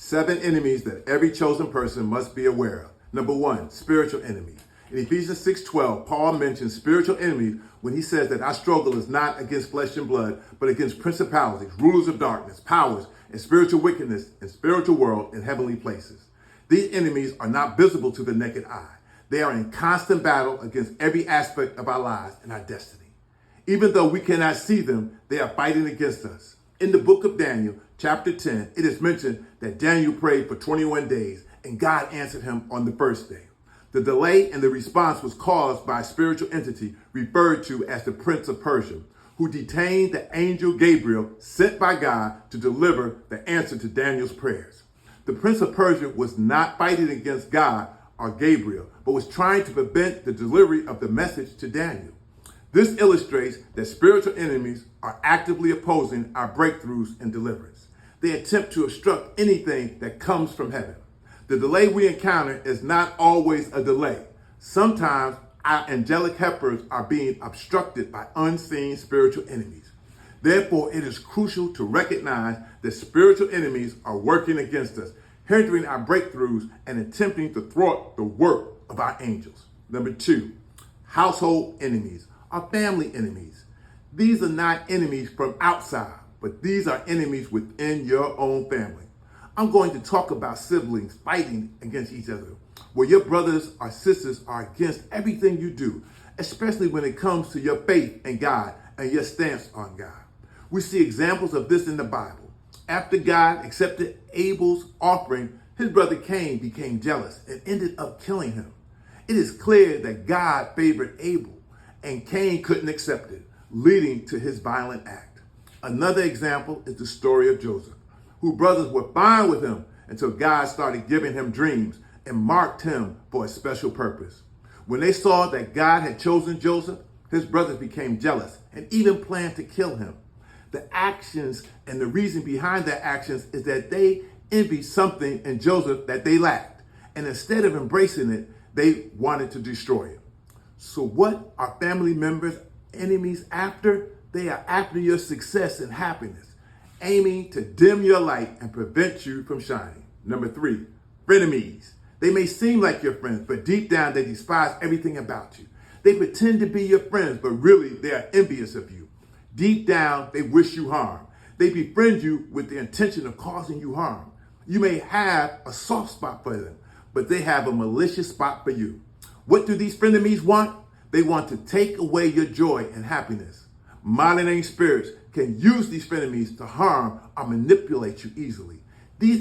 7 enemies that every chosen person must be aware of. Number 1, spiritual enemies. In Ephesians 6:12, Paul mentions spiritual enemies when he says that our struggle is not against flesh and blood, but against principalities, rulers of darkness, powers, and spiritual wickedness in spiritual world in heavenly places. These enemies are not visible to the naked eye. They are in constant battle against every aspect of our lives and our destiny. Even though we cannot see them, they are fighting against us. In the book of Daniel, chapter 10, it is mentioned that Daniel prayed for 21 days and God answered him on the first day. The delay in the response was caused by a spiritual entity referred to as the Prince of Persia, who detained the angel Gabriel sent by God to deliver the answer to Daniel's prayers. The Prince of Persia was not fighting against God or Gabriel, but was trying to prevent the delivery of the message to Daniel. This illustrates that spiritual enemies are actively opposing our breakthroughs and deliverance. They attempt to obstruct anything that comes from heaven. The delay we encounter is not always a delay. Sometimes our angelic helpers are being obstructed by unseen spiritual enemies. Therefore, it is crucial to recognize that spiritual enemies are working against us, hindering our breakthroughs and attempting to thwart the work of our angels. Number 2, household enemies are family enemies. These are not enemies from outside, but these are enemies within your own family. I'm going to talk about siblings fighting against each other, where your brothers or sisters are against everything you do, especially when it comes to your faith in God and your stance on God. We see examples of this in the Bible. After God accepted Abel's offering, his brother Cain became jealous and ended up killing him. It is clear that God favored Abel and Cain couldn't accept it, leading to his violent act. Another example is the story of Joseph, whose brothers were fine with him until God started giving him dreams and marked him for a special purpose. When they saw that God had chosen Joseph, his brothers became jealous and even planned to kill him. The actions and the reason behind their actions is that they envied something in Joseph that they lacked. And instead of embracing it, they wanted to destroy it. So what are family members' enemies after? They are after your success and happiness, aiming to dim your light and prevent you from shining. Number 3, frenemies. They may seem like your friends, but deep down they despise everything about you. They pretend to be your friends, but really they are envious of you. Deep down, they wish you harm. They befriend you with the intention of causing you harm. You may have a soft spot for them, but they have a malicious spot for you. What do these frenemies want? They want to take away your joy and happiness. Monitoring spirits can use these frenemies to harm or manipulate you easily.